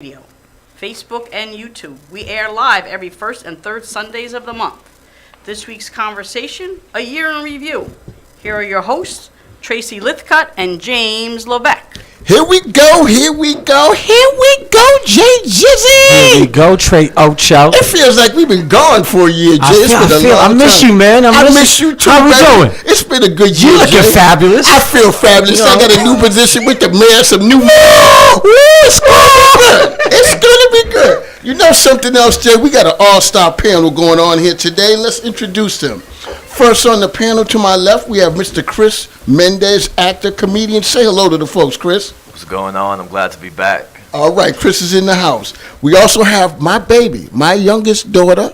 Radio, Facebook, and YouTube. We air live every first and third Sundays of the month. This week's conversation, a year in review. Here are your hosts, Tracy Lithcutt and James Levesque. Here we go, Jay Jizzy. Here we go, Trey Ocho. It feels like we've been gone for a year, Jay. I miss you, man. I miss you too. How we doing? It's been a good year, You looking Jay. fabulous. I feel fabulous. I got a new position with the mayor, some new. It's gonna be good. It's gonna be good. You know something else, Jay? We got an all-star panel going on here today. Let's introduce them. First on the panel to my left, we have Mr. Chris Mendez, actor, comedian. Say hello to the folks, Chris. What's going on? I'm glad to be back. All right, Chris is in the house. We also have my baby, my youngest daughter,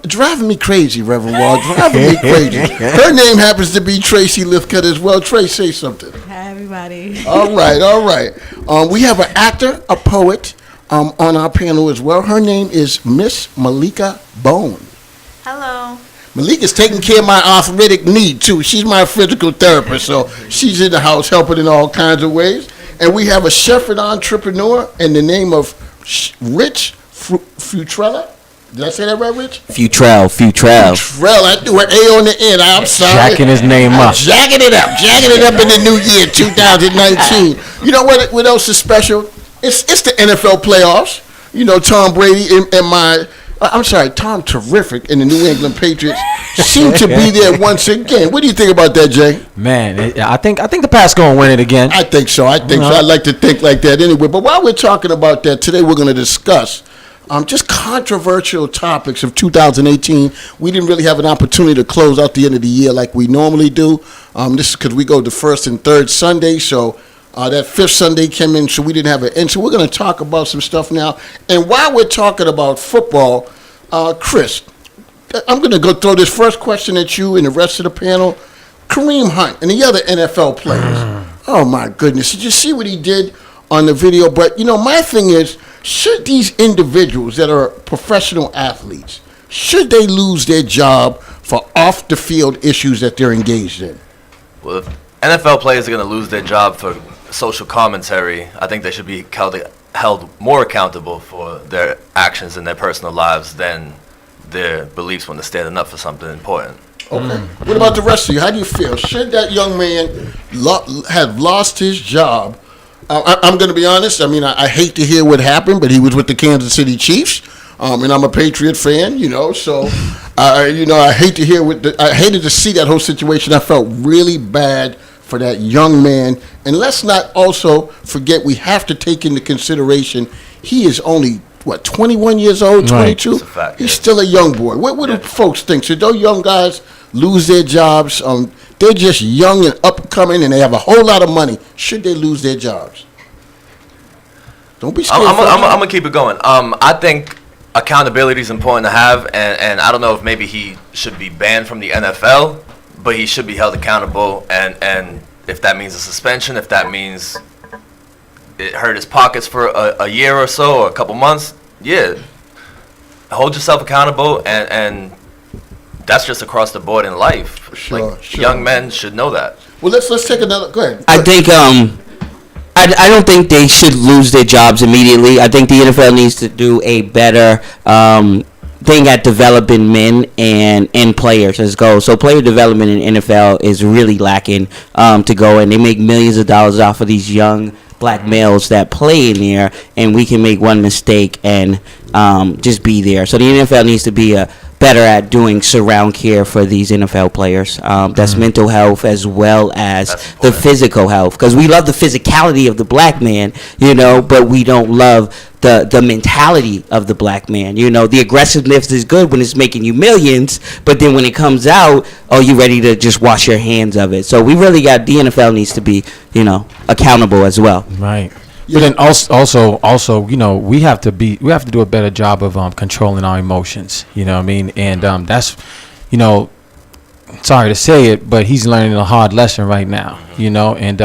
driving me crazy, Reverend Wall, driving me crazy. Her name happens to be Tracy Lithcutt as well. Tracy, say something. Hi, everybody. All right. We have an actor, a poet on our panel as well. Her name is Miss Malika Bone. Hello. Malika's taking care of my arthritic knee, too. She's my physical therapist, so she's in the house helping in all kinds of ways. And we have a chef and entrepreneur in the name of Rich Futrella. Did I say that right, Rich? Futrell. Futrell. I threw an A on the end. I'm sorry. Jacking his name up. Jacking it up in the new year, 2019. You know what else is special? It's the NFL playoffs. You know, Tom Brady and Tom Terrific and the New England Patriots seem to be there once again. What do you think about that, Jay? Man, I think the Pats gonna win it again. I think so. I like to think like that anyway. But while we're talking about that, today we're going to discuss just controversial topics of 2018. We didn't really have an opportunity to close out the end of the year like we normally do. This is because we go the first and third Sunday, so that fifth Sunday came in, so we didn't have an end. So we're going to talk about some stuff now. And while we're talking about football, Chris, I'm going to go throw this first question at you and the rest of the panel. Kareem Hunt and the other NFL players. Oh, my goodness. Did you see what he did on the video? But, you know, my thing is, should these individuals that are professional athletes, should they lose their job for off-the-field issues that they're engaged in? Well, if NFL players are going to lose their job for social commentary, I think they should be held more accountable for their actions in their personal lives than their beliefs when they're standing up for something important. Okay. What about the rest of you? How do you feel? Should that young man have lost his job? I'm going to be honest. I mean, I hate to hear what happened, but he was with the Kansas City Chiefs, and I'm a Patriot fan, you know. So, I hate to hear I hated to see that whole situation. I felt really bad for that young man. And let's not also forget, we have to take into consideration, he is only, 21 years old, 22? Right. That's a fact, He's yeah. still a young boy. What do folks think? Should those young guys lose their jobs? They're just young and upcoming, and they have a whole lot of money. Should they lose their jobs? Don't be scared. I'm going to keep it going. I think accountability is important to have, and I don't know if maybe he should be banned from the NFL, but he should be held accountable, and if that means a suspension, if that means it hurt his pockets for a year or so, or a couple months, yeah, hold yourself accountable, and that's just across the board in life. Sure. Young men should know that. Well, let's take another. Go ahead. I think I don't think they should lose their jobs immediately. I think the NFL needs to do a better thing at developing men and players as goals. So player development in NFL is really lacking to go, and they make millions of dollars off of these young black males that play in there, and we can make one mistake and just be there. So the NFL needs to be better at doing surround care for these NFL players. That's mental health as well as the physical health, because we love the physicality of the black man, but we don't love the mentality of the black man. The aggressiveness is good when it's making you millions, but then when it comes out, you ready to just wash your hands of it. So we really the NFL needs to be, accountable as well. Right. But then also, we have to do a better job of controlling our emotions. You know what I mean? And that's, sorry to say it, but he's learning a hard lesson right now, you know, and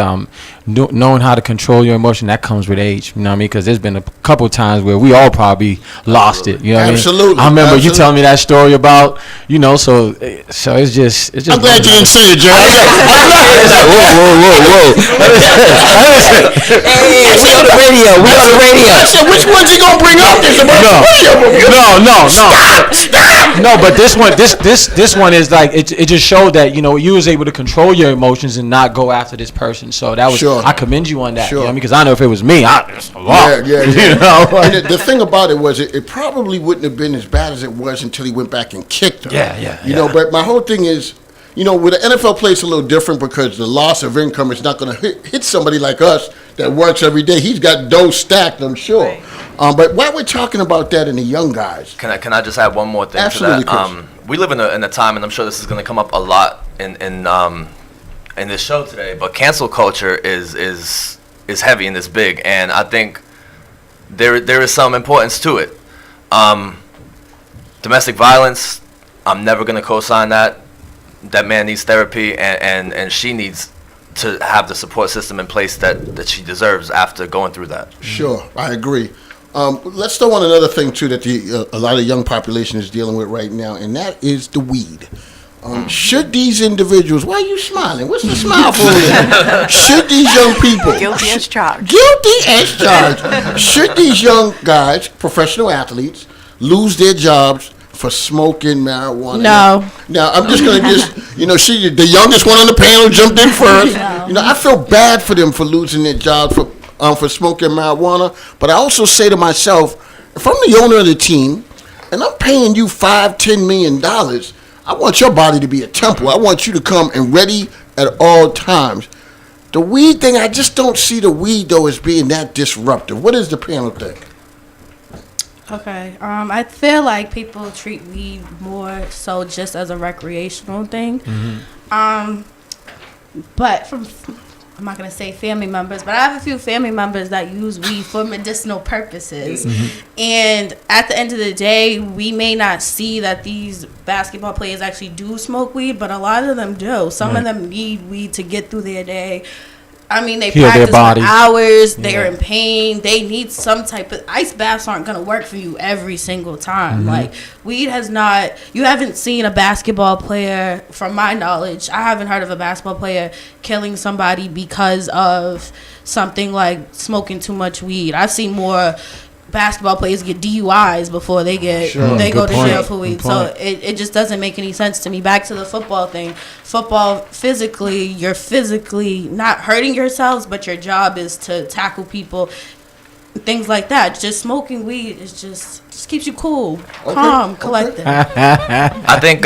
knowing how to control your emotion, that comes with age, you know what I mean? Because there's been a couple times where we all probably lost it, you know what Absolutely. I mean? I remember you Absolutely. telling me that story about, you know, so it's just. I'm glad you didn't say it, Jay. Whoa. Hey, we on the radio. I said, which one's he gonna bring up? There's about three of them. No. Stop. No, but this one is like it just showed that, you know, you was able to control your emotions and not go after this person. So that was Sure. I commend you on that. Sure. You know, because I know if it was me, Yeah. You know? And the thing about it was, it probably wouldn't have been as bad as it was until he went back and kicked her. Yeah. You know, but my whole thing is, you know, with the NFL play, it's a little different because the loss of income is not going to hit somebody like us that works every day. He's got dough stacked, I'm sure. Right. But while we're talking about that in the young guys, Can I just add one more thing Absolutely, to that? Chris. We live in a time, and I'm sure this is going to come up a lot in this show today. But cancel culture is heavy and is big, and I think there is some importance to it. Domestic violence, I'm never going to co-sign that. That man needs therapy, and she needs to have the support system in place that she deserves after going through that. sure, I agree. Let's throw on another thing too that a lot of young population is dealing with right now, and that is the weed. Should these individuals? Why are you smiling? What's the smile for? Should these young people? Guilty as charged. Guilty as charged. Should these young guys, professional athletes, lose their jobs for smoking marijuana? No. Now, I'm just going to she, the youngest one on the panel, jumped in first. You know, I feel bad for them for losing their jobs for smoking marijuana. But I also say to myself, if I'm the owner of the team and I'm paying you $5-10 million, I want your body to be a temple. I want you to come and ready at all times. The weed thing, I just don't see the weed, though, as being that disruptive. What does the panel think? Okay. I feel like people treat weed more so just as a recreational thing. But I'm not gonna say family members, but I have a few family members that use weed for medicinal purposes. And at the end of the day, we may not see that these basketball players actually do smoke weed, but a lot of them do. Some of them need weed to get through their day. I mean, they Heal their practice body. for hours. They're in pain. They need some type of ice baths. Aren't gonna work for you every single time. Like weed has not. You haven't seen a basketball player, from my knowledge. I haven't heard of a basketball player killing somebody because of something like smoking too much weed. I've seen more basketball players get DUIs before they get they go Good to point. jail for weed. Good So point. it just doesn't make any sense to me. Back to the football thing. Football, physically, you're physically not hurting yourselves, but your job is to tackle people, things like that. Just smoking weed is just keeps you cool, calm, collected. I think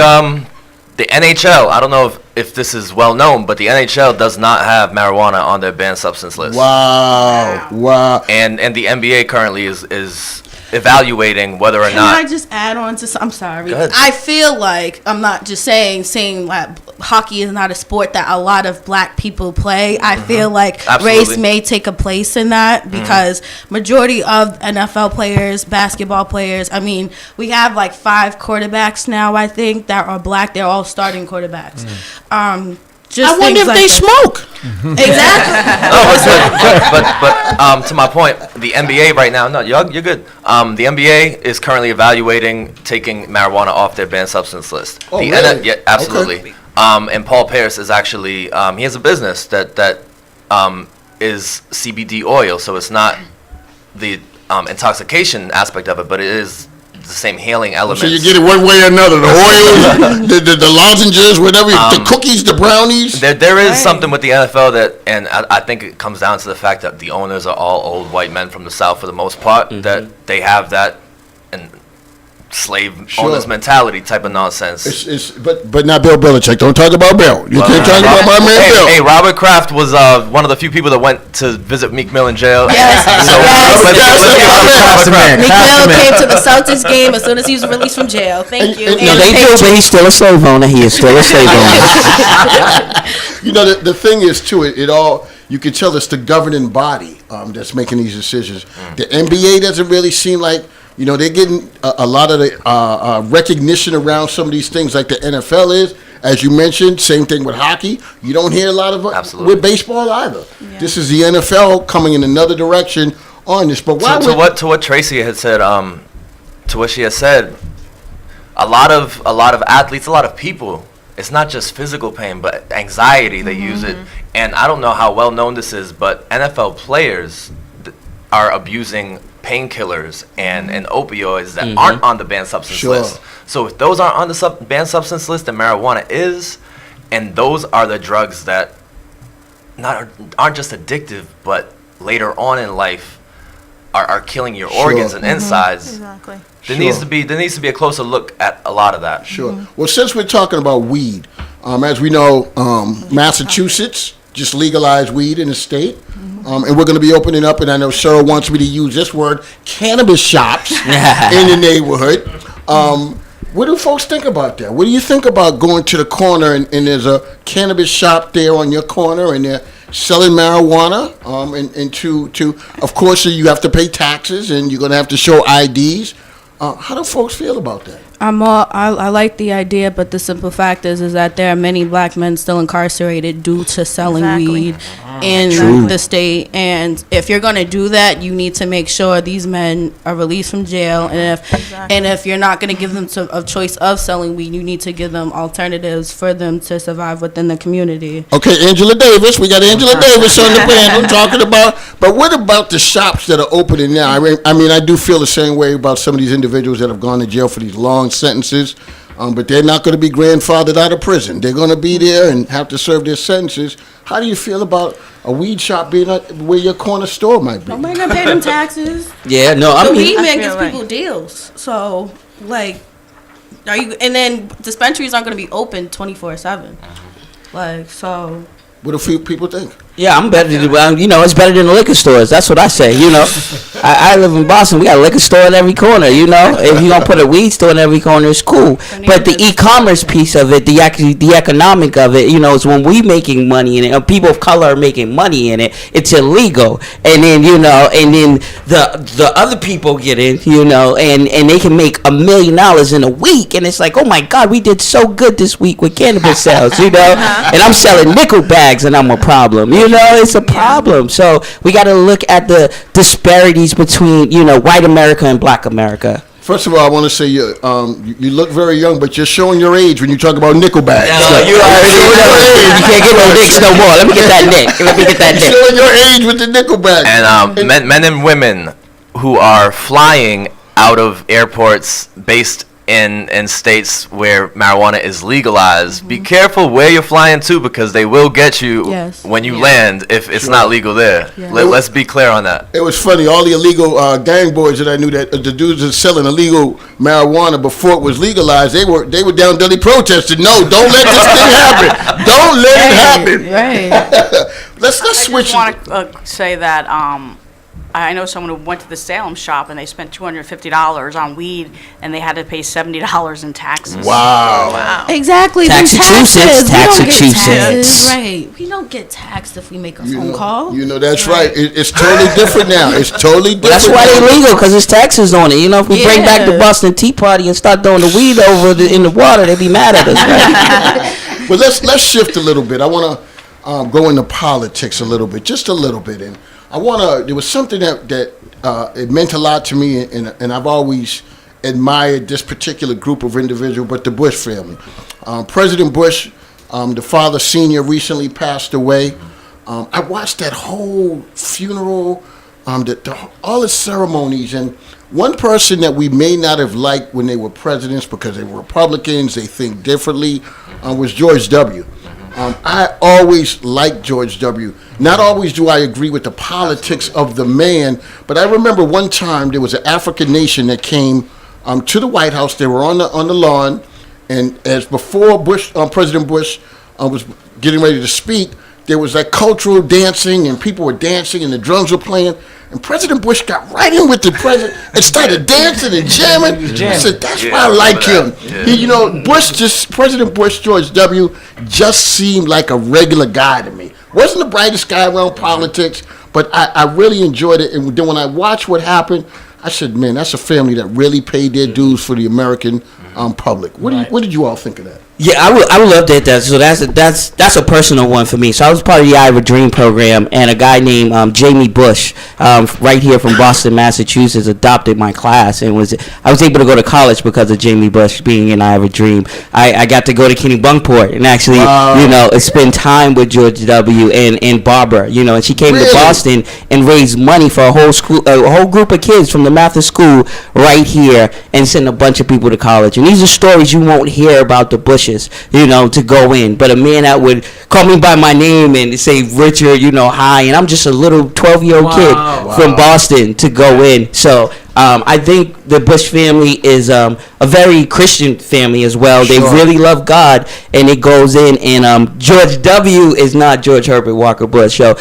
the NHL, I don't know if this is well known, but the NHL does not have marijuana on their banned substance list. Wow. And the NBA currently is evaluating whether or Can I not. just add on to? I'm sorry. Go ahead. I feel like I'm not just saying that hockey is not a sport that a lot of black people play. I feel like Absolutely. race may take a place in that because majority of NFL players, basketball players. I mean, we have like 5 quarterbacks now. I think that are black. They're all starting quarterbacks. Just I wonder if things like they that. smoke. Exactly. but to my point, the NBA right now, no, you're good. The NBA is currently evaluating taking marijuana off their banned substance list. Oh, The really? yeah, absolutely. And Paul Pierce is actually he has a business that is CBD oil, so it's not the intoxication aspect of it, but it is the same healing elements. So you get it one way or another. The oils, the lozenges, whatever, the cookies, the brownies. There is something with the NFL that, and I think it comes down to the fact that the owners are all old white men from the South for the most part, that they have that and slave owners mentality type of nonsense. But not Bill Belichick. Don't talk about Bill. You can't talk about my man Bill. Hey, Robert Kraft was one of the few people that went to visit Meek Mill in jail. Yes. Let's give Robert Kraft Meek credit. Mill came to the Celtics game as soon as he was released from jail. Thank you. And- No, they do, but he's still a slave owner. He is still a slave owner. You know, the thing is, too, it all, you can tell it's the governing body that's making these decisions. The NBA doesn't really seem like, they're getting a lot of the recognition around some of these things like the NFL is. As you mentioned, same thing with hockey. You don't hear a lot of it Absolutely. with baseball either. This is the NFL coming in another direction on this. But why To what Tracy had said, to what she has said, a lot of athletes, a lot of people, it's not just physical pain, but anxiety. They use it, and I don't know how well known this is, but NFL players are abusing painkillers and opioids that aren't on the banned substance Sure. list. So if those aren't on the banned substance list, then marijuana is, and those are the drugs that aren't just addictive, but later on in life are killing your organs and insides. Exactly. There needs to be a closer look at a lot of that. Sure. Well, since we're talking about weed, as we know, Massachusetts just legalized weed in the state. And we're going to be opening up, and I know Cheryl wants me to use this word, cannabis shops in the neighborhood. What do folks think about that? What do you think about going to the corner and there's a cannabis shop there on your corner and they're selling marijuana? And to of course, you have to pay taxes and you're going to have to show IDs. How do folks feel about that? I like the idea, but the simple fact is that there are many black men still incarcerated due to selling weed in the state. And if you're going to do that, you need to make sure these men are released from jail. And if you're not going to give them a choice of selling weed, you need to give them alternatives for them to survive within the community. Okay, Angela Davis. We got Angela Davis on the panel talking about. But what about the shops that are opening now? I mean, I do feel the same way about some of these individuals that have gone to jail for these long sentences, but they're not going to be grandfathered out of prison. They're going to be there and have to serve their sentences. How do you feel about a weed shop being where your corner store might be? Nobody gonna pay them taxes. Yeah, no, I The mean, weed man gives like- people deals. So, like, are you? And then dispensaries aren't gonna be open 24/7. Like, so. What do few people think? yeah, I'm better than, well, you know, it's better than the liquor stores. That's what I say, you know. I live in Boston. We got a liquor store in every corner, you know. If you're going to put a weed store in every corner, it's cool. But the e-commerce piece of it, the economic of it, you know, is when we making money in it, or people of color are making money in it, it's illegal. And then, you know, and then the other people get in, you know, and they can make $1 million in a week. And it's like, oh, my God, we did so good this week with cannabis sales, you know. And I'm selling nickel bags, and I'm a problem. You know, it's a problem. So we got to look at the disparities between, you know, white America and black America. First of all, I want to say you look very young, but you're showing your age when you talk about Nickelback. You can't get no nicks no more. Let me get that nick. You're showing your age with the Nickelback. And men and women who are flying out of airports based in states where marijuana is legalized, be careful where you're flying to, because they will get you when you land if it's not legal there. Let's be clear on that. It was funny. All the illegal gang boys that I knew, that the dudes that selling illegal marijuana before it was legalized, they were down Dudley protesting. No, don't let this thing happen. Don't let it happen. Right. Let's I switch. just want to say that I know someone who went to the Salem shop and they spent $250 on weed and they had to pay $70 in taxes. Wow. Exactly. Taxachusetts, We don't get Taxachusetts. taxes. Right. We don't get taxed if we make a phone call. You know that's right. It's totally different now. It's totally different. Well, that's why they legal, because it's taxes on it. You know, if we bring back the Yeah. Boston Tea Party and start throwing the weed over in the water, they'd be mad at us. Right? Well, let's shift a little bit. I want to go into politics a little bit, just a little bit, and I want to. There was something that it meant a lot to me, and I've always admired this particular group of individuals, but the Bush family. President Bush, the father senior, recently passed away. I watched that whole funeral, all the ceremonies, and one person that we may not have liked when they were presidents because they were Republicans, they think differently, was George W. I always liked George W. Not always do I agree with the politics of the man, but I remember one time there was an African nation that came to the White House. They were on the lawn, and as before President Bush was getting ready to speak, there was that cultural dancing, and people were dancing, and the drums were playing. And President Bush got right in with the president and started dancing and jamming. I said, that's why I like him. Yeah. President Bush, George W., just seemed like a regular guy to me. Wasn't the brightest guy around politics, but I really enjoyed it. And then when I watched what happened, I said, man, that's a family that really paid their dues for the American public. What did you all think of that? Yeah, I would love to hit that. So that's a personal one for me. So I was part of the Iowa Dream program, and a guy named Jamie Bush, right here from Boston, Massachusetts, adopted my class, and I was able to go to college because of Jamie Bush being in Iowa Dream. I got to go to Kennebunkport and actually, spend time with George W. and Barbara, and she came to Boston and raised money for a whole group of kids from the Mathis school right here, and sent a bunch of people to college. And these are stories you won't hear about the Bushes, to go in. But a man that would call me by my name and say, Richard, hi, and I'm just a little 12-year-old kid from Boston to go in. So I think the Bush family is a very Christian family as well. They really love God, and it goes in. And George W. is not George Herbert Walker Bush. So,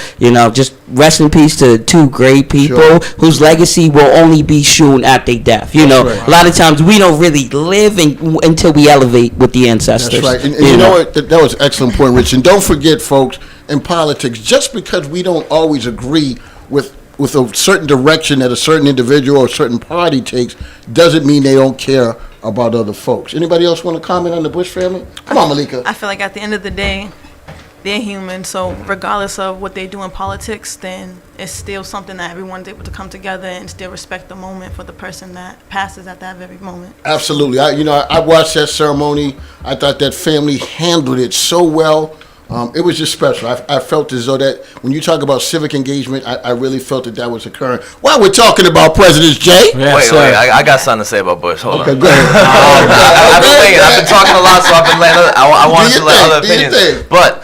just rest in peace to two great people whose legacy will only be shown at their death. A lot of times we don't really live until we elevate with the ancestors. That's right. And you know what? That was an excellent point, Rich. And don't forget, folks, in politics, just because we don't always agree with a certain direction that a certain individual or a certain party takes, doesn't mean they don't care about other folks. Anybody else want to comment on the Bush family? Come on, Malika. I feel like at the end of the day, they're human. So regardless of what they do in politics, then it's still something that everyone's able to come together and still respect the moment for the person that passes at that very moment. Absolutely. I watched that ceremony. I thought that family handled it so well. It was just special. I felt as though that when you talk about civic engagement, I really felt that was occurring. While we're talking about Presidents, Jay. Yes, Wait, I got something to say about Bush. Hold Okay, on. go ahead. I've been waiting. I've been talking a lot, so I've been letting I wanted to let other opinions. But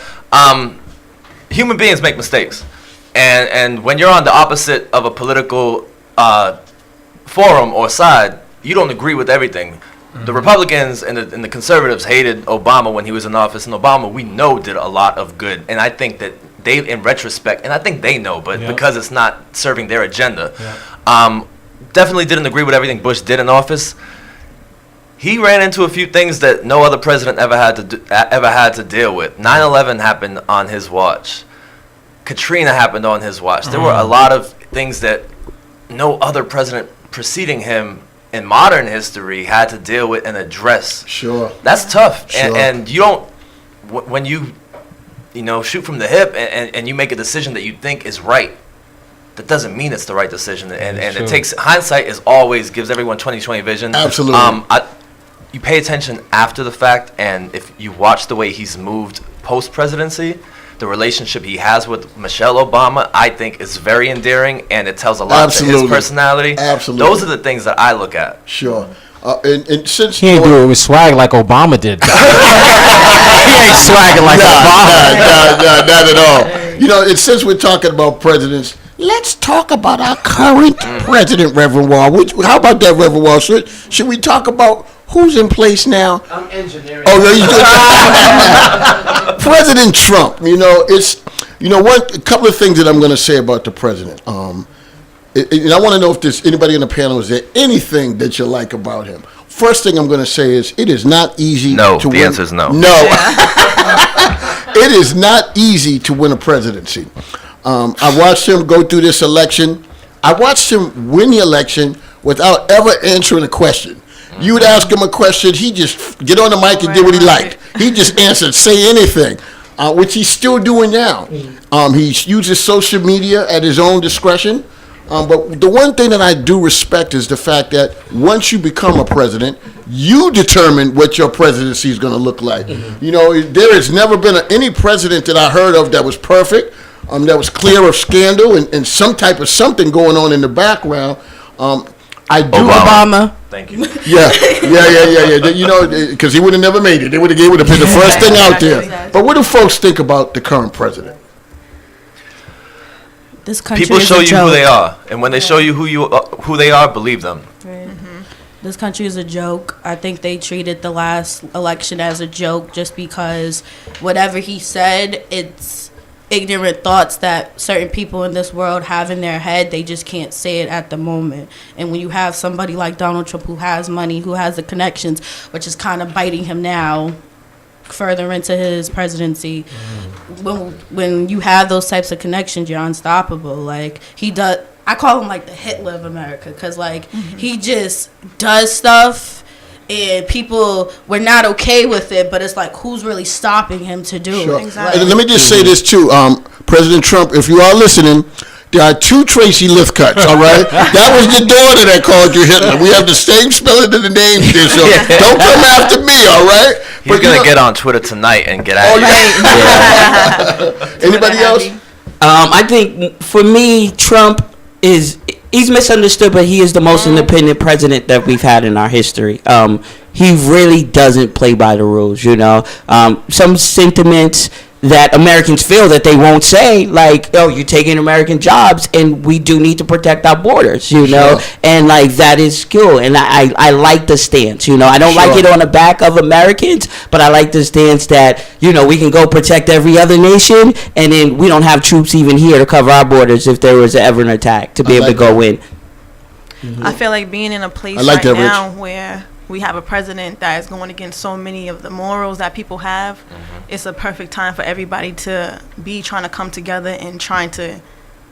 human beings make mistakes. And when you're on the opposite of a political forum or side, you don't agree with everything. The Republicans and the conservatives hated Obama when he was in office, and Obama, we know, did a lot of good. And I think that they, in retrospect, and I think they know, but because it's not serving their agenda, definitely didn't agree with everything Bush did in office. He ran into a few things that no other president ever had to deal with. 9/11 happened on his watch. Katrina happened on his watch. There were a lot of things that no other president preceding him in modern history had to deal with and address. Sure. That's tough. Sure. And you don't, when you shoot from the hip and you make a decision that you think is right, that doesn't mean it's the right decision. And it takes, hindsight is always gives everyone 20/20 vision. Absolutely. You pay attention after the fact, and if you watch the way he's moved post-presidency, the relationship he has with Michelle Obama, I think, is very endearing, and it tells a lot to his personality. Absolutely. Those are the things that I look at. Sure. And since He ain't do it with swag like Obama did. He ain't swagging like Obama. not at all. And since we're talking about presidents, let's talk about our current president, Reverend Wall. How about that, Reverend Wall? Should we talk about who's in place now? I'm engineering. Oh, no, President Trump. A couple of things that I'm going to say about the president. And I want to know if there's anybody in the panel, is there anything that you like about him? First thing I'm going to say is it is not easy to win. The answer is no. No. It is not easy to win a presidency. I watched him go through this election. I watched him win the election without ever answering a question. You would ask him a question, he just get on the mic and did what he liked. He just answered, say anything, which he's still doing now. He uses social media at his own discretion. But the one thing that I do respect is the fact that once you become a president, you determine what your presidency is going to look like. There has never been any president that I heard of that was perfect, that was clear of scandal and some type of something going on in the background. Obama. Thank you. Yeah. Because he would have never made it. It would have been the first thing out there. Exactly. But what do folks think about the current president? This country People is show a you joke. who they are, and when they show you who they are, believe them. Right. This country is a joke. I think they treated the last election as a joke just because whatever he said, it's ignorant thoughts that certain people in this world have in their head. They just can't say it at the moment. And when you have somebody like Donald Trump who has money, who has the connections, which is kind of biting him now further into his presidency, when you have those types of connections, you're unstoppable. Like, he does. I call him like the Hitler of America because he just does stuff and people were not okay with it, but it's like, who's really stopping him to do Sure. it? Exactly. And let me just say this too, President Trump, if you are listening, there are two Tracy Lithcutts, all right? That was the daughter that called you Hitler. We have the same spelling of the names there, so don't come after me, all right? He's going to get on Twitter tonight and get at Oh, you. yeah. Anybody else? I think for me, Trump he's misunderstood, but he is the most independent president that we've had in our history. He really doesn't play by the rules, you know. Some sentiments that Americans feel that they won't say, like, oh, you're taking American jobs, and we do need to protect our borders, you know, and like that is cool, and I like the stance, you know. I don't like it on the back of Americans, but I like the stance that, you know, we can go protect every other nation, and then we don't have troops even here to cover our borders if there was ever an attack to be able to go in. I feel like being in a place I like right that, Rich. now where we have a president that is going against so many of the morals that people have. It's a perfect time for everybody to be trying to come together and trying to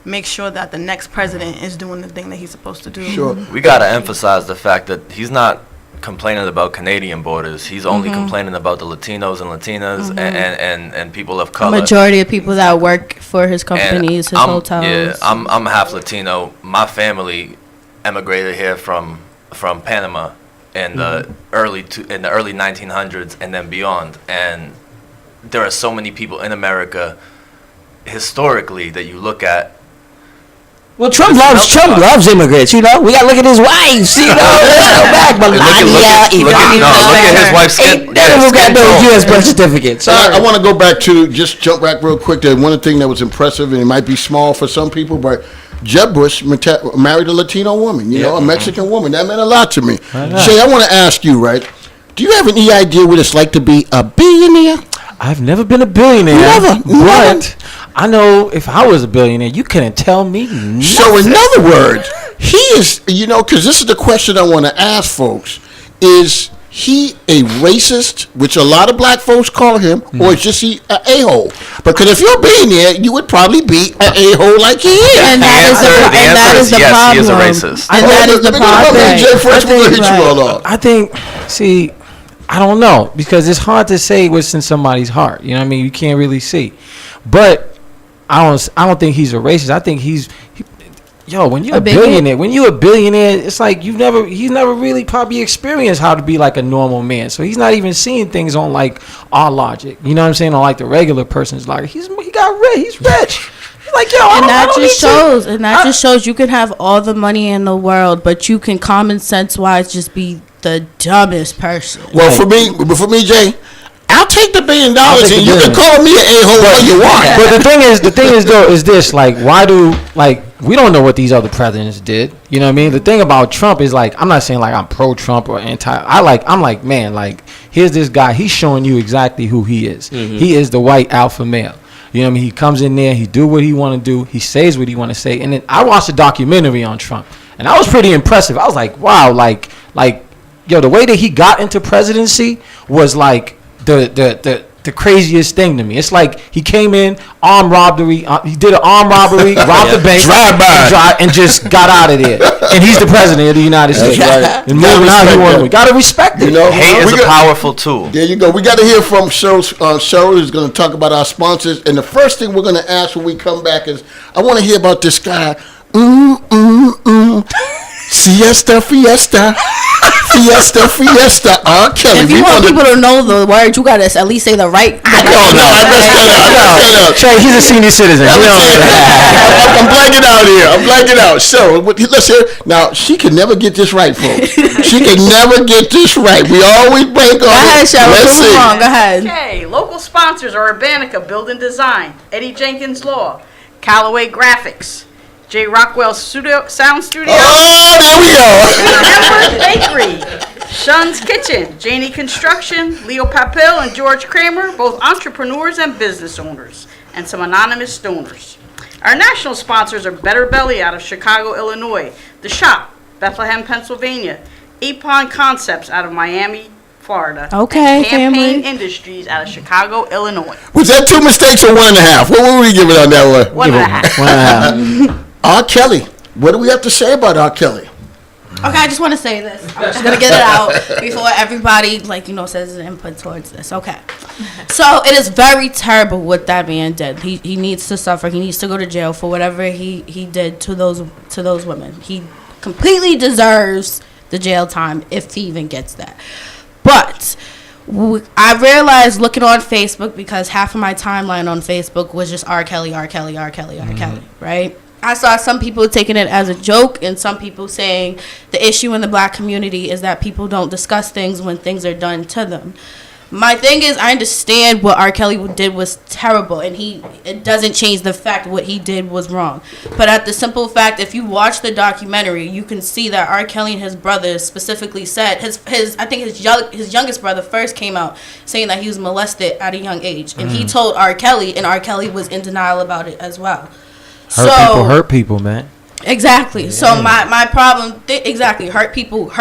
make sure that the next president is doing the thing that he's supposed to do. Sure. We got to emphasize the fact that he's not complaining about Canadian borders. He's only complaining about the Latinos and Latinas and people of color. Majority of people that work for his companies, his I'm- hotels. Yeah, I'm half Latino. My family emigrated here from Panama in the early 1900s and then beyond. And there are so many people in America historically that you look at. Well, Trump loves immigrants, you know. We got to look at his wives, you know. Back, Look at his wife's skin. None of them got no U.S. birth certificates. So I want to go back to, just jump back real quick. There's one thing that was impressive, and it might be small for some people, but Jeb Bush married a Latino woman, you know, a Mexican woman. That meant a lot to me. Shay, I want to ask you, right? Do you have any idea what it's like to be a billionaire? I've never been a billionaire. Never. But I know if I was a billionaire, you couldn't tell me nothing. So in other words, he is, you know, because this is the question I want to ask folks, is he a racist, which a lot of black folks call him, or is just he an a-hole? Because if you're a billionaire, you would probably be an a-hole like he is. And that is the yes, problem. he is a racist. And that is the problem. I think, see, I don't know, because it's hard to say what's in somebody's heart. You know what I mean? You can't really see. But I don't think he's a racist. I think when you're a billionaire, it's like he's never really probably experienced how to be like a normal man. So he's not even seeing things on like our logic. You know what I'm saying? On like the regular person's logic. He got rich. He's rich. He's like, yo, And that just shows you can have all the money in the world, but you can common sense wise just be the dumbest person. Well, for me, Jay, I'll take the $1 billion, and you can call me an a-hole all you want. But the thing is though, is this, like, we don't know what these other presidents did. You know what I mean? The thing about Trump is, like, I'm not saying like I'm pro-Trump or I'm like, man, like, here's this guy. He's showing you exactly who he is. He is the white alpha male. You know what I mean? He comes in there, he do what he want to do, he says what he want to say. And then I watched a documentary on Trump, and that was pretty impressive. I was like, wow, like, yo, the way that he got into presidency was like the craziest thing to me. It's like he came in, armed robbery, he did an armed robbery, robbed the bank, and just got out of there. And he's the president of the United States. Right. And moving out, he wanted. Got to respect it. You know, Hate is a powerful tool. There you go. We got to hear from Cheryl, who's going to talk about our sponsors. And the first thing we're going to ask when we come back is, I want to hear about this guy. Fiesta. R. Kelly. If you want people to know the words, you gotta at least say the right. I messed that up. Trey, he's a senior citizen. I'm blanking out here. So let's hear. Now, she can never get this right, folks. She can never get this right. We always break on Go ahead, it. Cheryl. Let's see. Go ahead. Okay, local sponsors are Urbanica Build and Design, Eddie Jenkins Law, Callaway Graphics, J. Rockwell Sound Studio, Oh, there we go. Emperor's Bakery, Shun's Kitchen, Janie Construction, Leo Papel and George Kramer, both entrepreneurs and business owners, and some anonymous donors. Our national sponsors are Better Belly out of Chicago, Illinois, The Shop, Bethlehem, Pennsylvania, Apon Concepts out of Miami, Florida, Okay, and Campaign family. Industries out of Chicago, Illinois. Was that 2 mistakes or 1.5? What would we give it on that one? 1.5. R. Kelly. What do we have to say about R. Kelly? Okay, I just want to say this. I'm just gonna get it out before everybody, says an input towards this. Okay, so it is very terrible what that man did. He needs to suffer. He needs to go to jail for whatever he did to those women. He completely deserves the jail time if he even gets that. But I realized looking on Facebook, because half of my timeline on Facebook was just R. Kelly, R. Kelly, R. Kelly, R. Kelly, right? I saw some people taking it as a joke and some people saying the issue in the black community is that people don't discuss things when things are done to them. My thing is, I understand what R. Kelly did was terrible, and it doesn't change the fact what he did was wrong. But at the simple fact, if you watch the documentary, you can see that R. Kelly and his brothers specifically said his youngest brother first came out saying that he was molested at a young age, and he told R. Kelly, and R. Kelly was in denial about it as well. Hurt people, man. Exactly. Yeah. So my problem, exactly, hurt people.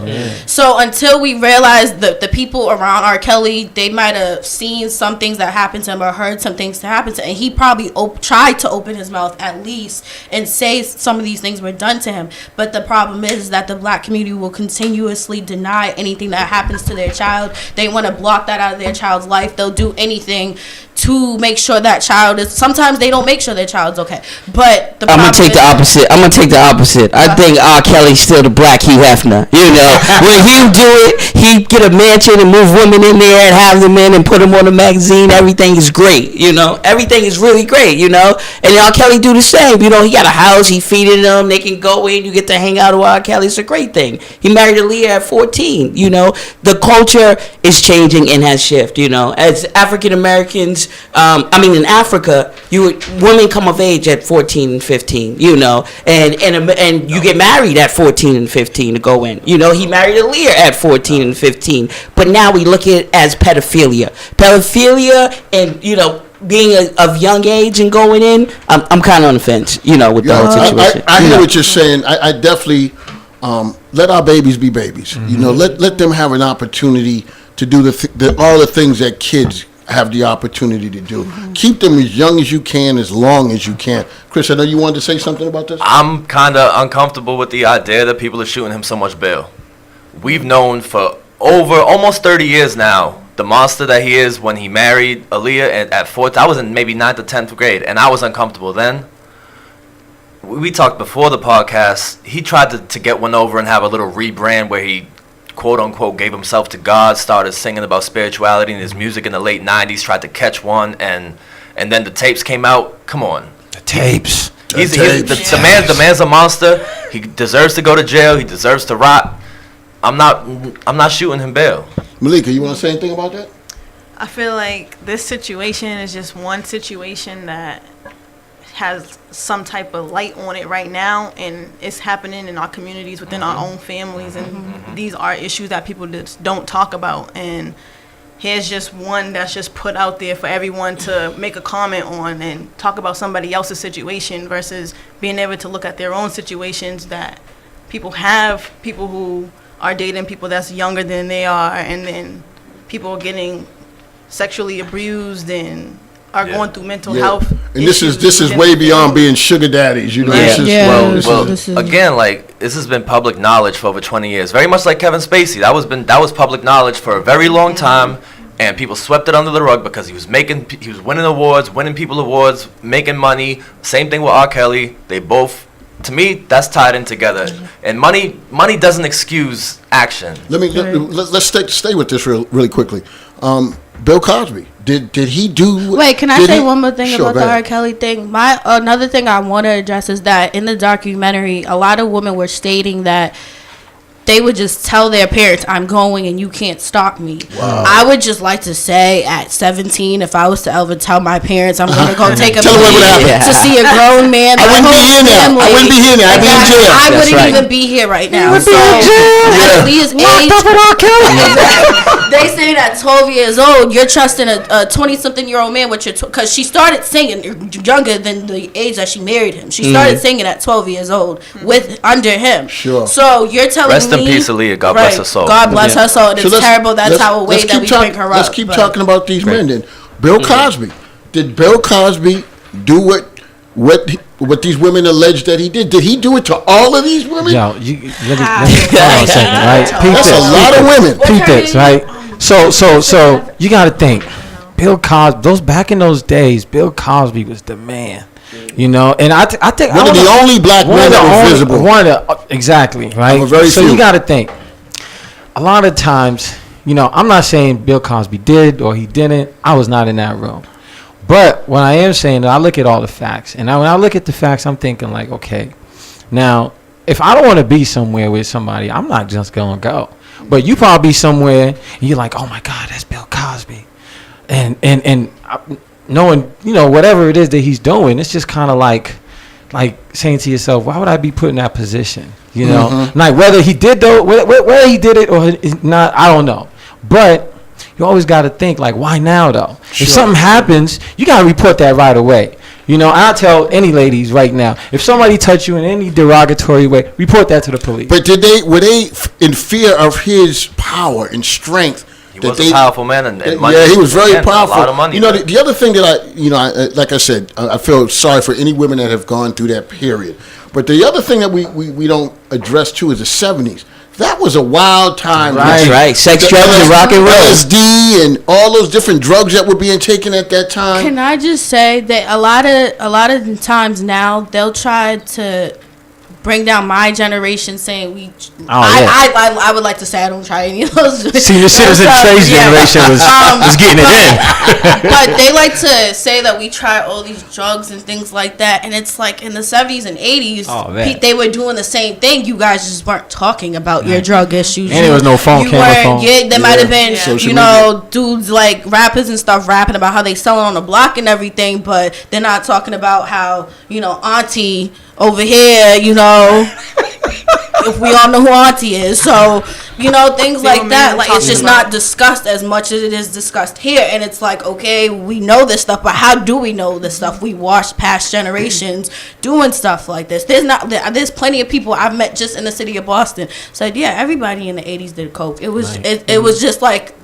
Yeah. So until we realize the people around R. Kelly, they might have seen some things that happened to him or heard some things that happened to him. And he probably tried to open his mouth at least and say some of these things were done to him. But the problem is that the black community will continuously deny anything that happens to their child. They want to block that out of their child's life. They'll do anything to make sure that child is. Sometimes they don't make sure their child's okay. But the I'm gonna take the opposite. I think R. Kelly's still the black Hugh Hefner. You know, when he do it, he get a mansion and move women in there and have them in and put them on a magazine. Everything is great. You know, everything is really great. You know, and R. Kelly do the same. You know, he got a house. He feeding them. They can go in. You get to hang out with R. Kelly. It's a great thing. He married Aaliyah at 14. You know, the culture is changing and has shifted. You know, as African Americans. In Africa, women come of age at 14 and 15, you know, and you get married at 14 and 15 to go in. You know, he married Aaliyah at 14 and 15, but now we look at it as pedophilia, and you know, being of young age and going in. I'm kind of on the fence, you know, with the whole situation. I hear what you're saying. I definitely let our babies be babies. Mm-hmm. You know, let them have an opportunity to do all the things that kids have the opportunity to do. Mm-hmm. Keep them as young as you can, as long as you can. Chris, I know you wanted to say something about this? I'm kind of uncomfortable with the idea that people are shooting him so much bail. We've known for over almost 30 years now the monster that he is. When he married Aaliyah at 14, I was in maybe 9th or 10th grade, and I was uncomfortable then. We talked before the podcast. He tried to get one over and have a little rebrand where he quote unquote gave himself to God, started singing about spirituality in his music in the late 90s, tried to catch one, and then the tapes came out. Come on. The tapes. The man's a monster. He deserves to go to jail. He deserves to rot. I'm not shooting him bail. Malika, you want to say anything about that? I feel like this situation is just one situation that has some type of light on it right now, and it's happening in our communities, within our own families, and these are issues that people just don't talk about. And here's just one that's just put out there for everyone to make a comment on and talk about somebody else's situation versus being able to look at their own situations that people have, people who are dating people that's younger than they are, and then people are getting sexually abused and are going through mental health. And this is way beyond being sugar daddies, you know. Again, like, this has been public knowledge for over 20 years. Very much like Kevin Spacey. That was public knowledge for a very long time, and people swept it under the rug because he was winning awards, winning people awards, making money. Same thing with R. Kelly. They both, to me, that's tied in together. And money doesn't excuse action. Let's stay with this really quickly. Bill Cosby. Did he do? Wait, can I say one more thing about the R. Kelly thing? Another thing I want to address is that in the documentary, a lot of women were stating that they would just tell their parents, "I'm going and you can't stop me." Wow. I would just like to say, at 17, if I was to ever tell my parents I'm going to go take a plane to see a grown man, I wouldn't be here now. I wouldn't be here now. I'd be in jail. I wouldn't even be here right now. At Leah's age, they say that 12 years old, you're trusting a 20-something-year-old man with your, because she started singing younger than the age that she married him. She started singing at 12 years old under him. Sure. So you're telling Rest me. in peace, Aaliyah. God bless her soul. God bless her soul. It's terrible. That's how a way that we bring her up. Let's keep talking about these men then. Bill Cosby. Did Bill Cosby do what what these women allege that he did. Did he do it to all of these women? Yo, let me hold on a second, right? Peep That's this, a lot of women. Peep this, right? So you got to think, Bill Cosby. Those back in those days, Bill Cosby was the man. You know, and I think One of the only black men that was visible. Exactly, right? Very So few. you got to think. A lot of times, you know, I'm not saying Bill Cosby did or he didn't. I was not in that room. But what I am saying is I look at all the facts. And when I look at the facts, I'm thinking like, okay, now, if I don't want to be somewhere with somebody, I'm not just going to go. But you probably be somewhere and you're like, oh, my God, that's Bill Cosby. And knowing, you know, whatever it is that he's doing, it's just kind of like saying to yourself, why would I be put in that position? You know, like whether he did whether he did it or not, I don't know. But you always got to think like, why now though? If something happens, you got to report that right away. You know, I'll tell any ladies right now, if somebody touch you in any derogatory way, report that to the police. But were they in fear of his power and strength? He was a powerful man, and money. Yeah, he was very again, powerful. A lot of money. You know, the other thing that like I said, I feel sorry for any women that have gone through that period. But the other thing that we don't address too is the 70s. That was a wild time. That's right. Sex, drugs, and rock and roll. LSD and all those different drugs that were being taken at that time. Can I just say that a lot of times now they'll try to bring down my generation, saying I would like to say I don't try any of those. Senior citizen Trey's generation was getting it in. But they like to say that we try all these drugs and things like that, and it's like in the 70s and 80s, they were doing the same thing. You guys just weren't talking about your drug issues. And there was no camera phone. Yeah, there might have been, Social you know, dudes like rappers and stuff rapping about how they selling on the block and everything, but they're not talking about how, you know, auntie over here, you know, if we all know who auntie is. So, you know, things like that. Like, it's just not discussed as much as it is discussed here. And it's like, okay, we know this stuff, but how do we know this stuff? We watched past generations doing stuff like this. There's plenty of people I've met just in the city of Boston said, yeah, everybody in the 80s did coke. It was it was just like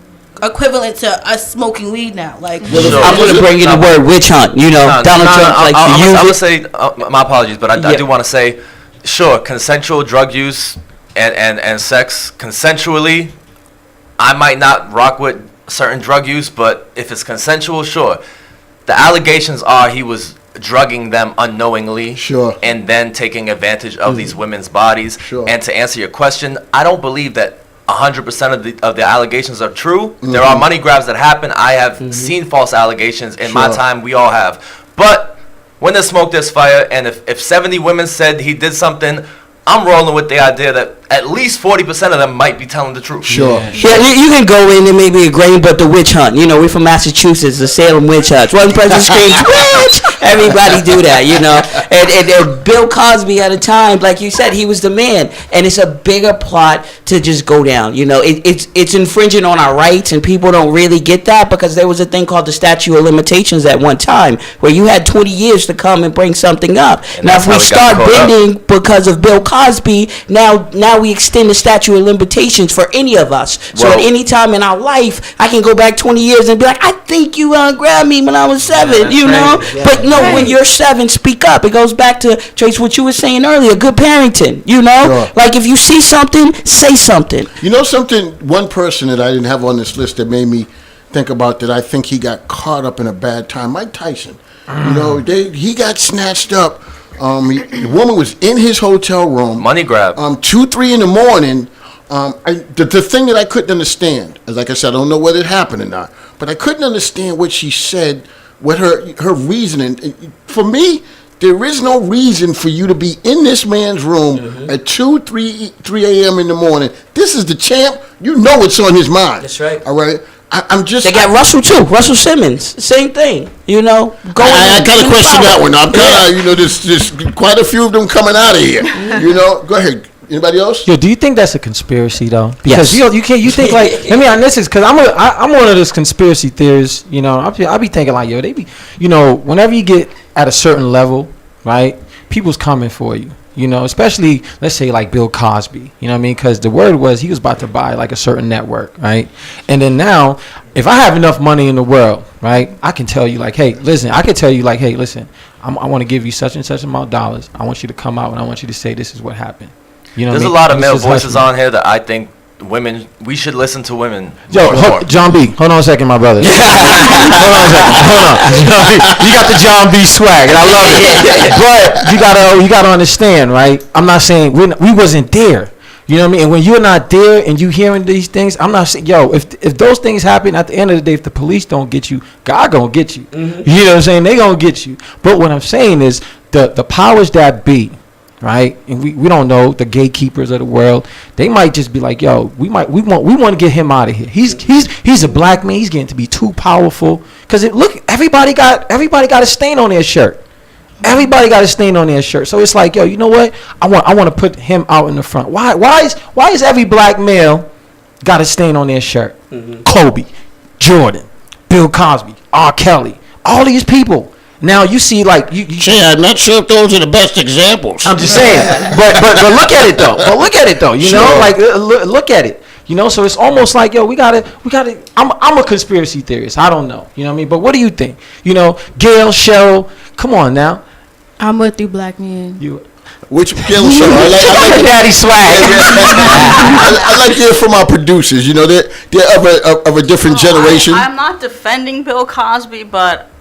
equivalent to us smoking weed now. Like, I'm going to bring in the word witch hunt. You know, Donald Trump likes to use it. I would say, my apologies, but I do want to say, sure, consensual drug use and sex consensually, I might not rock with certain drug use, but if it's consensual, sure. The allegations are he was drugging them unknowingly, and then taking advantage of these women's bodies. And to answer your question, I don't believe that 100% of the allegations are true. There are money grabs that happen. I have seen false allegations in my time. We all have. But when there's smoke, there's fire. And if 70 women said he did something, I'm rolling with the idea that at least 40% of them might be telling the truth. Yeah, you can go in and maybe agree, but the witch hunt. You know, we're from Massachusetts, the Salem witch hunt. One person screams, witch! Everybody do that, you know. And Bill Cosby at a time, like you said, he was the man. And it's a bigger plot to just go down. You know, it's infringing on our rights, and people don't really get that because there was a thing called the statute of limitations at one time where you had 20 years to come and bring something up. And now, if we start bending because of Bill Cosby, now we extend the statute of limitations for any of us. So at any time in our life, I can go back 20 years and be like, I think you grabbed me when I was 7, you know? Yeah. But no, when you're 7, speak up. It goes back to, Trace, what you were saying earlier, good parenting, you know? Sure. Like, if you see something, say something. You know something, one person that I didn't have on this list that made me think about that I think he got caught up in a bad time, Mike Tyson. You know, he got snatched up. The woman was in his hotel room. Money grab. 2, 3 in the morning. The thing that I couldn't understand is, like I said, I don't know whether it happened or not, but I couldn't understand what she said, what her reasoning. For me, there is no reason for you to be in this man's room at 2, 3 a.m. in the morning. This is the champ. You know what's on his mind. That's right. All right. I'm just. They got Russell too. Russell Simmons, same thing. You know, I kind of question that one. I'm kind of, you know, there's quite a few of them coming out of here. You know, go ahead. Anybody else? Yo, do you think that's a conspiracy though? Because you can't. You think like, let me honest, this is because I'm one of those conspiracy theorists. You know, I'll be thinking like, yo, they be, you know, whenever you get at a certain level, right? People's coming for you. You know, especially let's say like Bill Cosby. You know what I mean? Because the word was he was about to buy like a certain network, right? And then now, if I have enough money in the world, right, I can tell you like, hey, listen. I can tell you like, hey, listen. I want to give you such and such amount of dollars. I want you to come out and I want you to say this is what happened. You know, There's what a I mean? lot of This male is voices husband. on here that I think we should listen to women. Yo, more and more. John B, hold on a second, my brother. Hold on a second. Hold on. John B, you got the John B swag, and I love it. But you gotta understand, right? I'm not saying we wasn't there. You know what I mean? And when you're not there and you hearing these things, I'm not saying, yo, if those things happen, at the end of the day, if the police don't get you, God gonna get you. You know what I'm saying? They gonna get you. But what I'm saying is the powers that be, right? And we don't know, the gatekeepers of the world. They might just be like, yo, we want to get him out of here. He's a black man. He's getting to be too powerful. Cause look, everybody got a stain on their shirt. Everybody got a stain on their shirt. So it's like, yo, you know what? I want to put him out in the front. Why is every black male got a stain on their shirt? Kobe, Jordan, Bill Cosby, R. Kelly, all these people. Now you see, like you. I'm not sure if those are the best examples. I'm just saying, but look at it though. But look at it though. You know, like look at it. You know, so it's almost like, yo, we gotta. I'm a conspiracy theorist. I don't know. You know what I mean? But what do you think? You know, Gail, Cheryl, come on now. I'm with you, black man. Which Gail show? I like Daddy swag. I like to hear from our producers. You know, they're of a different generation. I'm not defending Bill Cosby, but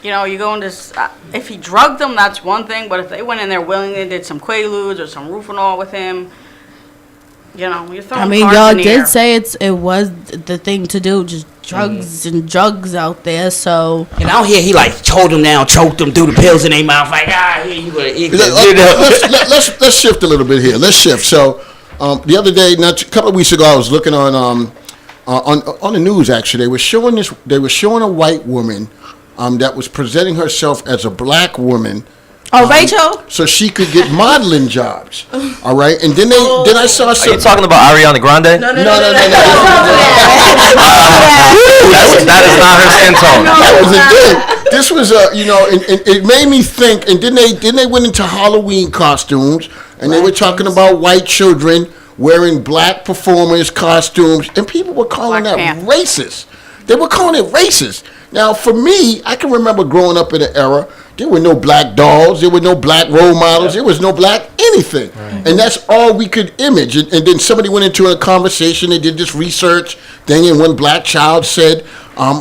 you know, you go into if he drugged them, that's one thing. But if they went in there willingly, did some Quaaludes or some Rufinol with him, you know, you're throwing. I mean, cards y'all in the air. did say it was the thing to do, just drugs and drugs out there. So And out here, he like choked them down, choked them, threw the pills in their mouth, like, here you go. Let's shift a little bit here. Let's shift. So, the other day, a couple of weeks ago, I was looking on the news. Actually, they were showing a white woman that was presenting herself as a black woman. Rachel, So she could get modeling jobs. All right, and then I saw Are some. you talking about Ariana Grande? No. That is not her skin tone. That was a thing. This was and it made me think. And then they went into Halloween costumes, and they were talking about white children wearing black performers costumes, and people were calling Black that Panther. racist. They were calling it racist. Now, for me, I can remember growing up in an era. There were no black dolls. There were no black role models. There was no black anything. And that's all we could image. And then somebody went into a conversation. They did this research thing, and one black child said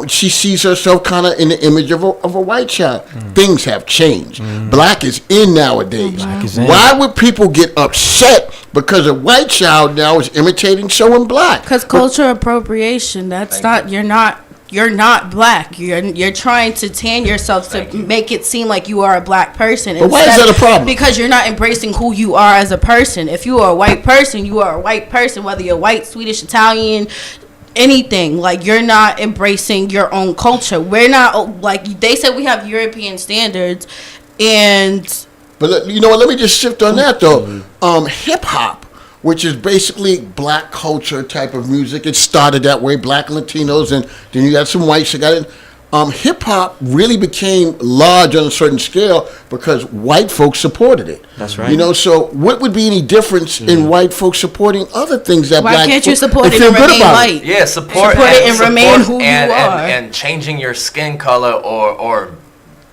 she sees herself kind of in the image of a white child. Things have changed. Black is in nowadays. Black is in. Why would people get upset because a white child now is imitating someone black? because cultural appropriation. That's not. You're not black. You're trying to tan yourself to make it seem like you are a black person. But why is that a problem? Because you're not embracing who you are as a person. If you are a white person, you are a white person. Whether you're white, Swedish, Italian, anything, like, you're not embracing your own culture. We're not, like they said, we have European standards, and But you know what? Let me just shift on that though. Hip hop, which is basically black culture type of music. It started that way, black Latinos, and then you got some whites that got it. Hip hop really became large on a certain scale because white folks supported it. That's right. You know, so what would be any difference in white folks supporting other things that why black can't you folks- support and it feel and good remain about it? white? Yeah, support it and remain who you and, are. And changing your skin color or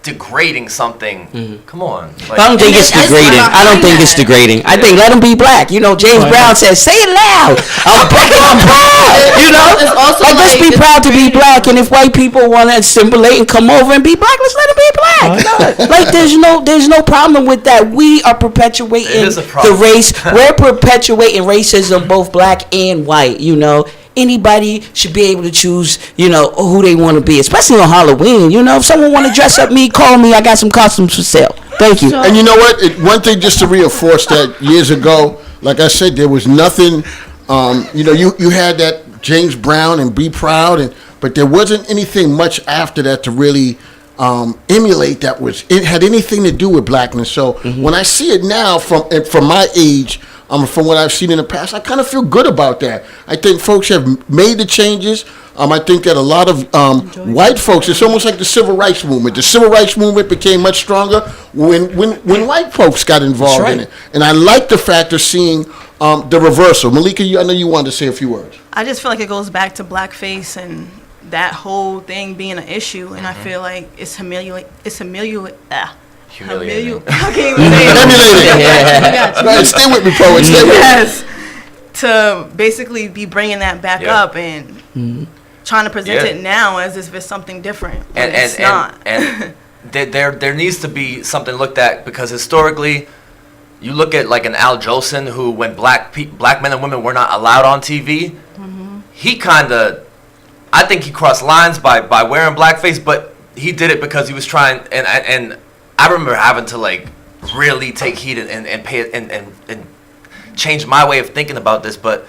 degrading something. Come on. Like, I don't think it's That's degrading. not I don't think it's that. degrading. I think let them be black. You know, James Brown says, "Say it loud. I'm black and I'm proud." You know, It's also like let's like be it's proud to be degrading. black. And if white people want to assimilate and come over and be black, let's let them be black. Like there's no problem with that. We are perpetuating It is a the problem. race. We're perpetuating racism, both black and white. You know. Anybody should be able to choose, you know, who they want to be, especially on Halloween. You know, if someone want to dress up me, call me. I got some costumes for sale. Thank you. And you know what? One thing just to reinforce that, years ago, like I said, there was nothing. You know, you had that James Brown and Be Proud, but there wasn't anything much after that to really emulate that it had anything to do with blackness. So when I see it now from my age, from what I've seen in the past, I kind of feel good about that. I think folks have made the changes. I think that a lot of white folks, it's almost like the civil rights movement. The civil rights movement became much stronger when white folks got involved in it. And I like the fact of seeing the reversal. Malika, I know you wanted to say a few words. I just feel like it goes back to blackface and that whole thing being an issue, and I feel like it's humiliating. Humiliating. I can't even say it. Emulating. Right, stay with me, poet. Stay with me. Yes. To basically be bringing that back up and trying to present it now as if it's something different, but it's not. And there needs to be something looked at, because historically, you look at like an Al Jolson, who when black men and women were not allowed on TV, he kind of, I think he crossed lines by wearing blackface, but he did it because he was trying, and I remember having to like really take heed and pay and change my way of thinking about this, but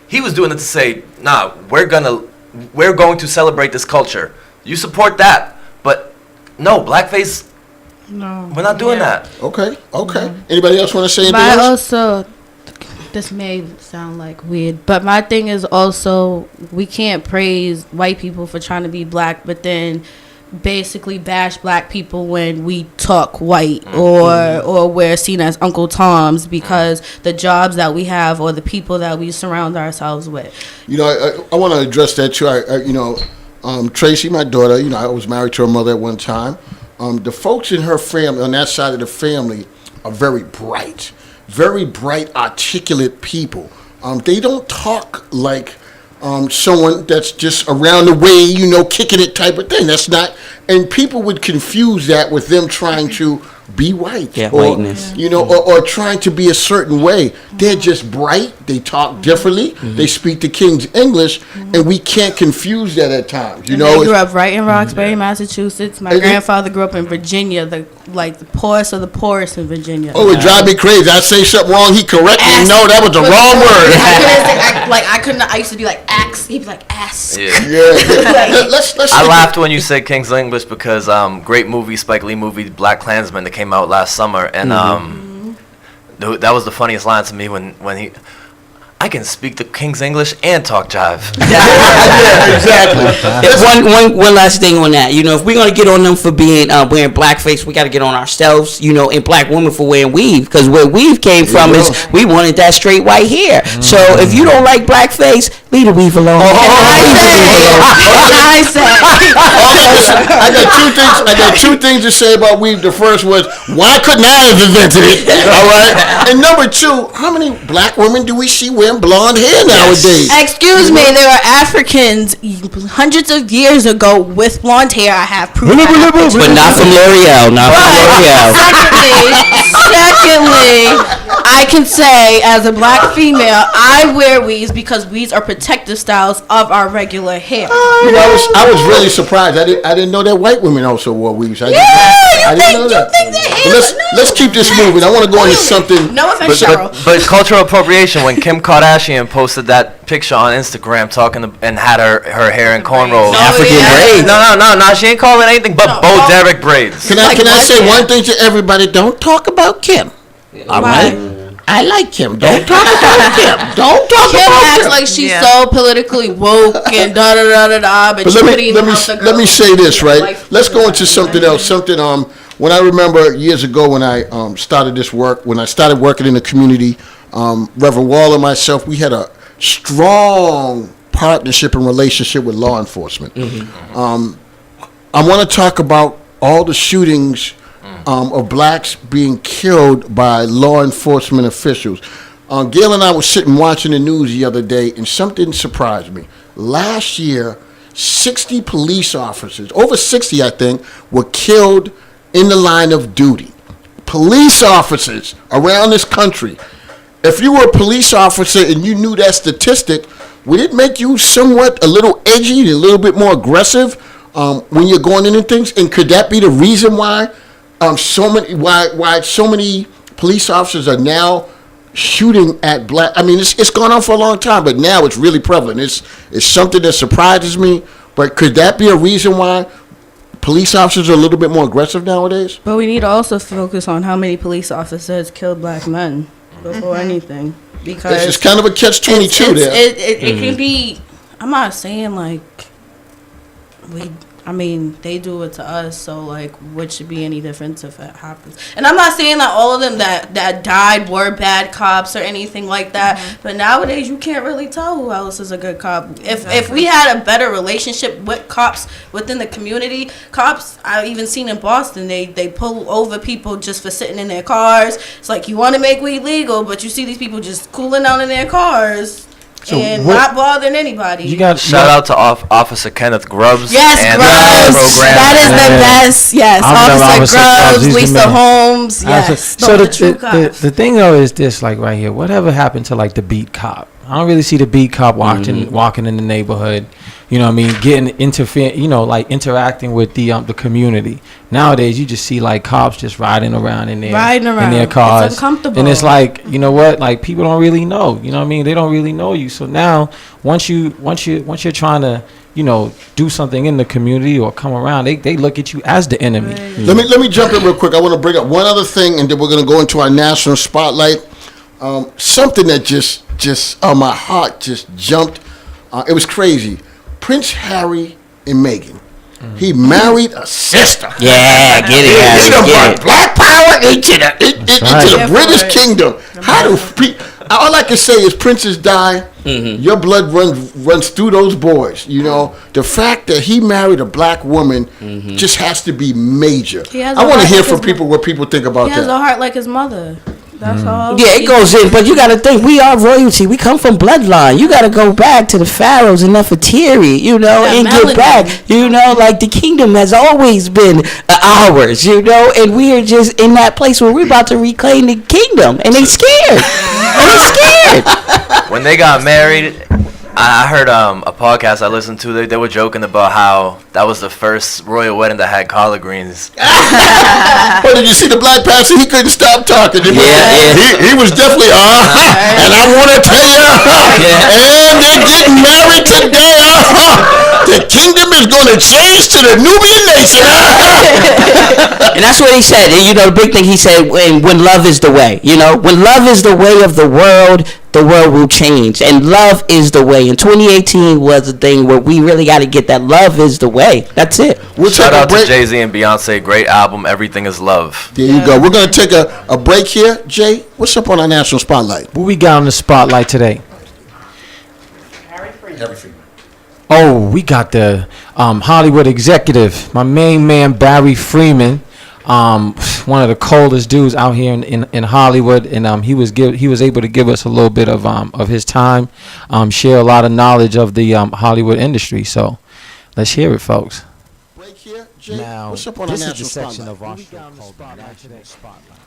he was doing it to say, nah, we're going to celebrate this culture. You support that, but no, blackface, No. we're not doing that. Okay. Anybody else want to say anything But else? also, this may sound like weird, but my thing is also, we can't praise white people for trying to be black, but then basically bash black people when we talk white or we're seen as Uncle Toms because the jobs that we have or the people that we surround ourselves with. You know, I want to address that too. Tracy, my daughter, I was married to her mother at one time. The folks in her family, on that side of the family, are very bright, articulate people. They don't talk like someone that's just around the way, kicking it type of thing. That's not, and people would confuse that with them trying to be white, whiteness. Or trying to be a certain way. They're just bright. They talk differently. They speak the King's English, and we can't confuse that at times. I grew up right in Roxbury, Massachusetts. My grandfather grew up in Virginia, the poorest of the poorest in Virginia. Oh, it drives me crazy. I say something wrong, he correct me. No, that was the wrong word. I used to be like axe. He'd be like ass. Yeah. Let's I laughed when you said King's English because great movie, Spike Lee movie, Black Klansman, that came out last summer, and that was the funniest line to me when he, I can speak the King's English and talk jive. exactly. One last thing on that. If we're gonna get on them for being wearing blackface, we got to get on ourselves. And black women for wearing weave, because where weave came from is we wanted that straight white hair. So if you don't like blackface, leave the weave alone. I said. I got two things to say about weave. The first was, why couldn't I have invented it? All right. And number two, how many black women do we see wearing blonde hair nowadays? Excuse me, there are Africans hundreds of years ago with blonde hair. I have proof. But not from L'Oreal. Secondly, I can say as a black female, I wear weaves because weaves are protective styles of our regular hair. I was really surprised. I didn't know that white women also wore weaves. I didn't know that. Let's keep this moving. I want to go into something. No offense, Cheryl. But cultural appropriation, when Kim Kardashian posted that picture on Instagram and had her hair in cornrows. African braids. No, she ain't calling it anything but Bo Derek braids. Can I say one thing to everybody? Don't talk about Kim. All right? I like Kim. Don't talk about Kim. Don't talk Kim about acts Kim. like she's so politically woke and da da da da da. But let me say this, right? Let's go into something else. When I remember years ago when I started this work, when I started working in the community, Reverend Wall and myself, we had a strong partnership and relationship with law enforcement. I want to talk about all the shootings of blacks being killed by law enforcement officials. Gail and I were sitting watching the news the other day, and something surprised me. Last year, 60 police officers, over 60 I think, were killed in the line of duty. Police officers around this country. If you were a police officer and you knew that statistic, would it make you somewhat a little edgy and a little bit more aggressive when you're going into things? And could that be the reason why so many police officers are now shooting at black? I mean, it's gone on for a long time, but now it's really prevalent. It's something that surprises me. But could that be a reason why police officers are a little bit more aggressive nowadays? But we need to also focus on how many police officers killed black men before anything. Because It's kind of a catch-22 there. it can be. I'm not saying like they do it to us, so like what should be any difference if it happens? And I'm not saying that all of them that died were bad cops or anything like that, but nowadays you can't really tell who else is a good cop. If we had a better relationship with cops within the community, cops I've even seen in Boston, they pull over people just for sitting in their cars. It's like, you want to make weed legal, but you see these people just cooling down in their cars. So and what- not bothering anybody. Shout out to Officer Kenneth Grubbs. Yes, and Grubbs. program. That is the best. Yes, I remember Officer Grubbs, he's the Lisa man. Holmes. Yes, So those are true the cops. thing though is this, like right here, whatever happened to like the beat cop? I don't really see the beat cop walking in the neighborhood, you know what I mean, like interacting with the community. Nowadays you just see like cops just riding around in their cars. It's uncomfortable. And it's like, you know what, like people don't really know, you know what I mean? They don't really know you. So now once you're trying to, you know, do something in the community or come around, they look at you as the enemy. Let me jump in real quick. I want to bring up one other thing, and then we're going to go into our national spotlight. Something that just my heart just jumped. It was crazy. Prince Harry and Meghan. He married a sister. Yeah, get it, He Harry, done get brought it. black power into the Yeah, British for it. kingdom. How do all I can say is princes die, your blood runs through those boys. You know, the fact that he married a black woman just has to be major. He has I a want to heart hear like from his people what people think about He has a that. heart like his mother. That's all. Yeah, it goes in, but you got to think, we are royalty. We come from bloodline. You got to go back to the pharaohs and Nefertiti, you know, That and melanin. get back. You know, like the kingdom has always been ours, you know, and we are just in that place where we're about to reclaim the kingdom, and they scared. They scared. When they got married, I heard a podcast I listened to. They were joking about how that was the first royal wedding that had collard greens. But did you see the black pastor? He couldn't stop talking. Yeah. He was definitely, and I want to tell you, and they're getting married today. The kingdom is going to change to the Nubian nation. And that's what he said. And, you know, the big thing he said, when love is the way, you know, when love is the way of the world will change. And love is the way. And 2018 was a thing where we really got to get that love is the way. That's it. We'll Shout take a out to break. Jay-Z and Beyonce. Great album. Everything is love. There you go. We're going to take a break here. Jay, what's up on our national spotlight? What we got on the spotlight today? Everything. Oh, we got the Hollywood executive, my main man Barry Freeman, one of the coldest dudes out here in Hollywood, and he was able to give us a little bit of his time, share a lot of knowledge of the Hollywood industry. So let's hear it, folks. Break here. Jay, Now, what's up on our this is national the section spotlight? of our show called the National Spotlight.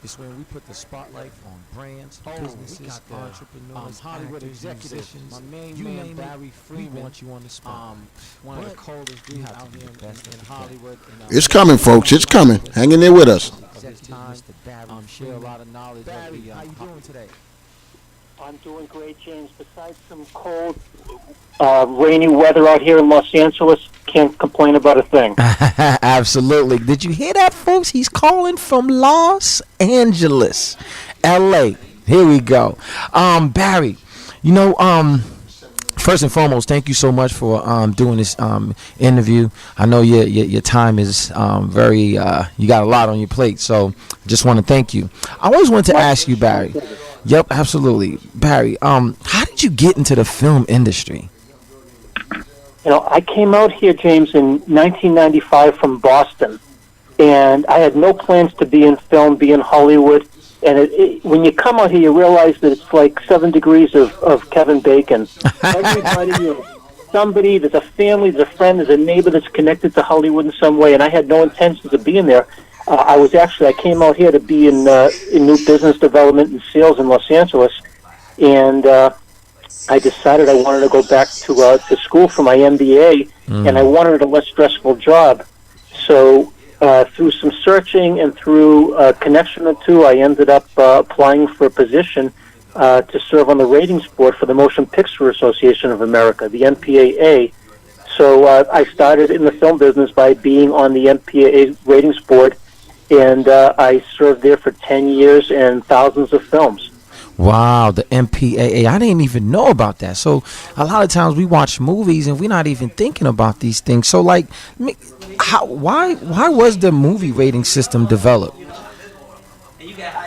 It's when we put the spotlight on brands, businesses, entrepreneurs, Hollywood executives. My main man Barry Freeman, want you on the spot. One of the coldest dudes out here in Hollywood. It's coming, folks. It's coming. Hang in there with us. Share a lot of knowledge. Barry, how you doing today? I'm doing great, James. Besides some cold, rainy weather out here in Los Angeles, can't complain about a thing. Absolutely. Did you hear that, folks? He's calling from Los Angeles, L.A. Here we go. Barry, you know, first and foremost, thank you so much for doing this interview. I know your time is very, you got a lot on your plate, so just want to thank you. I always wanted to ask you, Barry. Yep, absolutely. Barry, how did you get into the film industry? You know, I came out here, James, in 1995 from Boston, and I had no plans to be in film, be in Hollywood. And when you come out here, you realize that it's like 7 degrees of Kevin Bacon. Everybody, somebody, there's a family, there's a friend, there's a neighbor that's connected to Hollywood in some way, and I had no intentions of being there. I came out here to be in new business development and sales in Los Angeles, and I decided I wanted to go back to school for my MBA, and I wanted a less stressful job. So through some searching and through a connection or two, I ended up applying for a position to serve on the ratings board for the Motion Picture Association of America, the MPAA. So I started in the film business by being on the MPAA ratings board, and I served there for 10 years and thousands of films. Wow, the MPAA. I didn't even know about that. So a lot of times we watch movies and we're not even thinking about these things. So like, why was the movie rating system developed?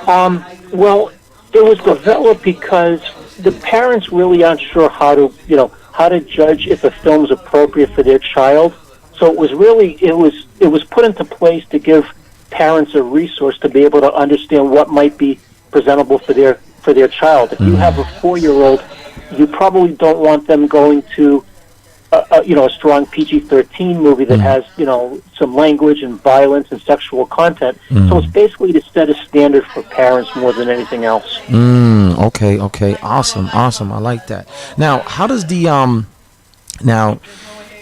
Well, it was developed because the parents really aren't sure how to judge if a film is appropriate for their child. So it was put into place to give parents a resource to be able to understand what might be presentable for their child. If you have a 4-year-old, you probably don't want them going to a strong PG-13 movie that has some language and violence and sexual content. So it's basically to set a standard for parents more than anything else. Okay, awesome. I like that. Now, how does the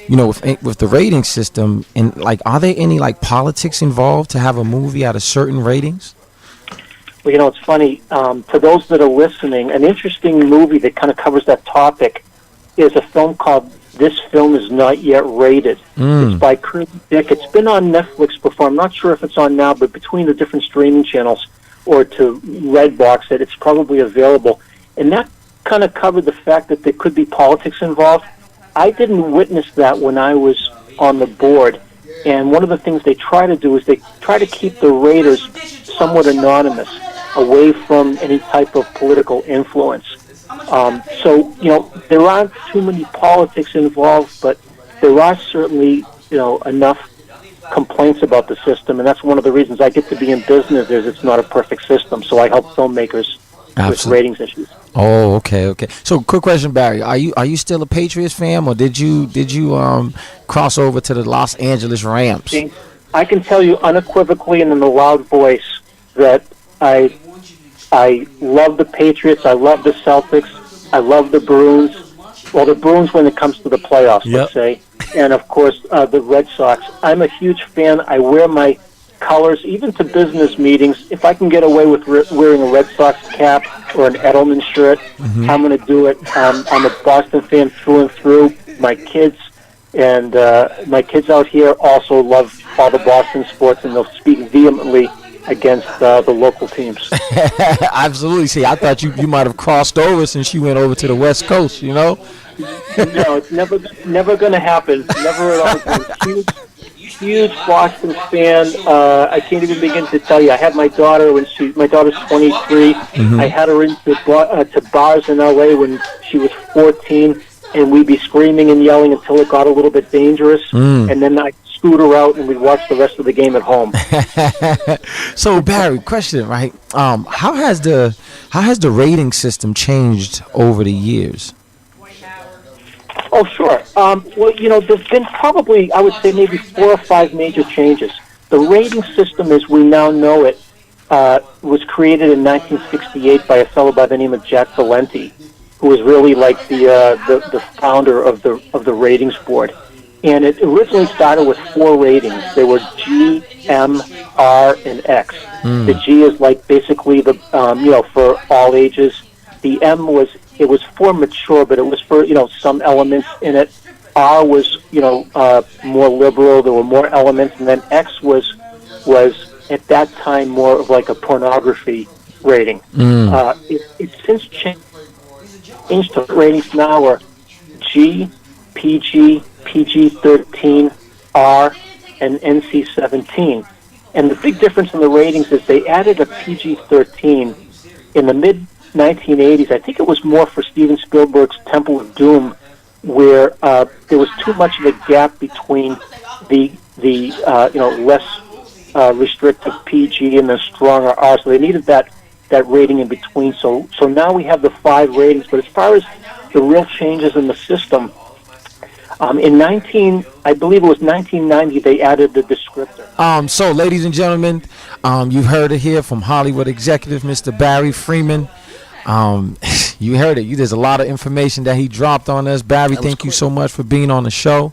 with the rating system, and like, are there any like politics involved to have a movie at a certain ratings? Well, it's funny. For those that are listening, an interesting movie that kind of covers that topic is a film called This Film Is Not Yet Rated. It's by Kurt Dick. It's been on Netflix before. I'm not sure if it's on now, but between the different streaming channels or to Redbox it's probably available. And that kind of covered the fact that there could be politics involved. I didn't witness that when I was on the board. And one of the things they try to do is they try to keep the raters somewhat anonymous, away from any type of political influence. So there aren't too many politics involved, but there are certainly, enough complaints about the system, and that's one of the reasons I get to be in business. Is it's not a perfect system, so I help filmmakers with ratings issues. Oh, okay. So, quick question, Barry: Are you still a Patriots fan, or did you cross over to the Los Angeles Rams? I can tell you unequivocally and in a loud voice that I love the Patriots. I love the Celtics. I love the Bruins. Well, the Bruins when it comes to the playoffs, let's say. And, of course, the Red Sox. I'm a huge fan. I wear my colors, even to business meetings. If I can get away with wearing a Red Sox cap or an Edelman shirt, I'm going to do it. I'm a Boston fan through and through. My kids out here also love all the Boston sports, and they'll speak vehemently against the local teams. Absolutely. See, I thought you might have crossed over since you went over to the West Coast, No, it's never going to happen. Never at all. Huge Boston fan. I can't even begin to tell you. I had my daughter my daughter's 23. I had her into to bars in LA when she was 14, and we'd be screaming and yelling until it got a little bit dangerous, and then I scoot her out and we'd watch the rest of the game at home. So Barry, question, right? How has the rating system changed over the years? Oh, sure. Well, there's been probably, I would say, maybe 4 or 5 major changes. The rating system, as we now know it, was created in 1968 by a fellow by the name of Jack Valenti, who was really like the founder of the ratings board. And it originally started with 4 ratings. They were G, M, R, and X. The G is like basically the for all ages. The M was for mature, but it was for some elements in it. R was more liberal. There were more elements, and then X was at that time more of like a pornography rating. It's since changed to ratings now are G, PG, PG-13, R, and NC-17. And the big difference in the ratings is they added a PG-13 in the mid-1980s. I think it was more for Steven Spielberg's Temple of Doom, where there was too much of a gap between the less restrictive PG and the stronger R. So they needed that rating in between. So now we have the 5 ratings. But as far as the real changes in the system, I believe it was 1990, they added the descriptor. So, ladies and gentlemen, you've heard it here from Hollywood executive, Mr. Barry Freeman. You heard it. There's a lot of information that he dropped on us. Barry, thank you so much for being on the show.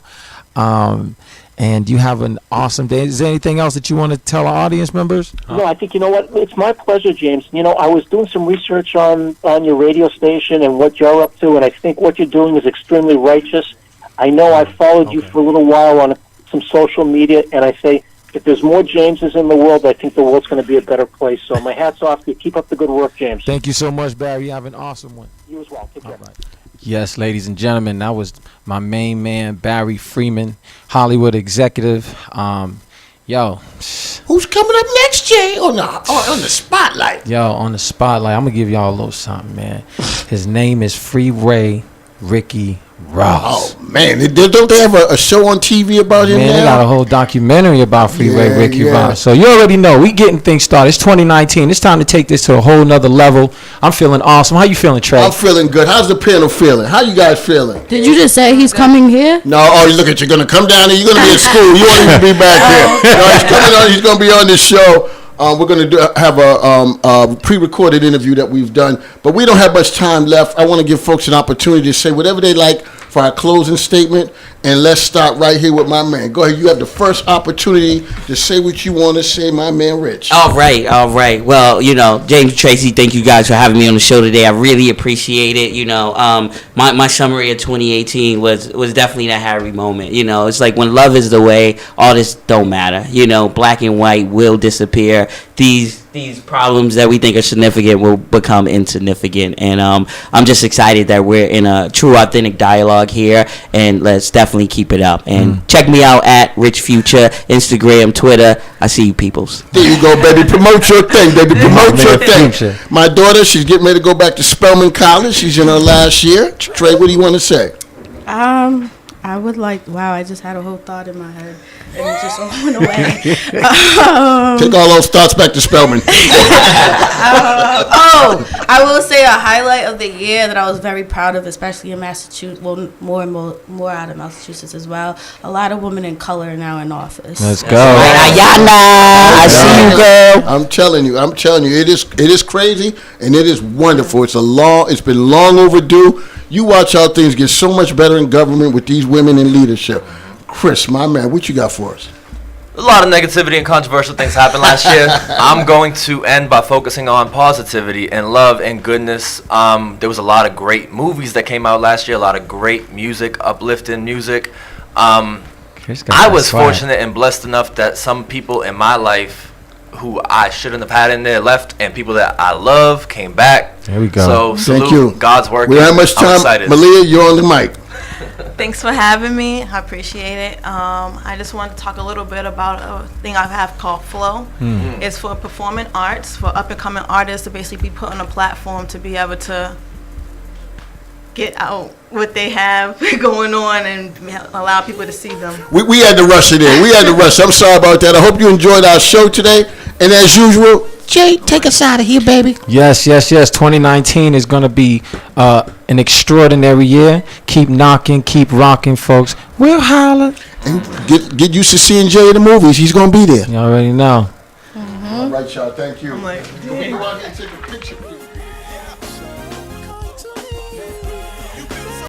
And you have an awesome day. Is there anything else that you want to tell our audience members? No, I think, what? It's my pleasure, James. I was doing some research on your radio station and what you're up to, and I think what you're doing is extremely righteous. I know I followed you for a little while on some social media, and I say, if there's more Jameses in the world, I think the world's going to be a better place. So my hat's off to you. Keep up the good work, James. Thank you so much, Barry. You have an awesome one. You as well. Take care. All right. Yes, ladies and gentlemen, that was my main man, Barry Freeman, Hollywood executive. Who's coming up next, Jay? On the spotlight. Yo, on the spotlight, I'm going to give y'all a little something, man. His name is Freeway Ricky Ross. Oh, man. Don't they have a show on TV about him Man, now? they got a whole documentary about Freeway Yeah, Ricky yeah. Ross. So you already know, we getting things started. It's 2019. It's time to take this to a whole nother level. I'm feeling awesome. How you feeling, Trey? I'm feeling good. How's the panel feeling? How you guys feeling? Did you just say he's coming here? No, look at you. You're going to come down here. You're going to be at school. You won't even be back here. No, he's coming on. He's going to be on this show. We're going to have a pre-recorded interview that we've done, but we don't have much time left. I want to give folks an opportunity to say whatever they like for our closing statement, and let's start right here with my man. Go ahead. You have the first opportunity to say what you want to say, my man, Rich. All right. Well, James, Tracy, thank you guys for having me on the show today. I really appreciate it. My summary of 2018 was definitely that Harry moment. It's like when love is the way, all this don't matter. Black and white will disappear. These problems that we think are significant will become insignificant. And I'm just excited that we're in a true, authentic dialogue here, and let's definitely keep it up. And check me out at Rich Future, Instagram, Twitter. I see you peoples. There you go, baby. Promote your thing, baby. Promote your thing. Future. My daughter, she's getting ready to go back to Spelman College. She's in her last year. Trey, what do you want to say? I would like. Wow, I just had a whole thought in my head, and it just all went away. Take all those thoughts back to Spelman. I will say a highlight of the year that I was very proud of, especially in Massachusetts. Well, more out of Massachusetts as well. A lot of women in color are now in office. Let's go. Ayana, I see you, girl. I'm telling you, it is crazy and it is wonderful. It's been long overdue. You watch how things get so much better in government with these women in leadership. Chris, my man, what you got for us? A lot of negativity and controversial things happened last year. I'm going to end by focusing on positivity and love and goodness. There was a lot of great movies that came out last year, a lot of great music, uplifting music. I was fortunate and blessed enough that some people in my life who I shouldn't have had in there left, and people that I love came back. There we go. So salute. Thank you. God's work. We don't have much I'm time. excited. Malia, you're on the mic. Thanks for having me. I appreciate it. I just wanted to talk a little bit about a thing I have called Flow. It's for performing arts, for up-and-coming artists to basically be put on a platform to be able to get out what they have going on and allow people to see them. We had to rush it in. I'm sorry about that. I hope you enjoyed our show today. And as usual, Jay, take us out of here, baby. Yes. 2019 is going to be an extraordinary year. Keep knocking, keep rocking, folks. We'll holler. And get used to seeing Jay in the movies. He's going to be there. You already know. All right, y'all. Thank you. I'm like, You want to take a picture?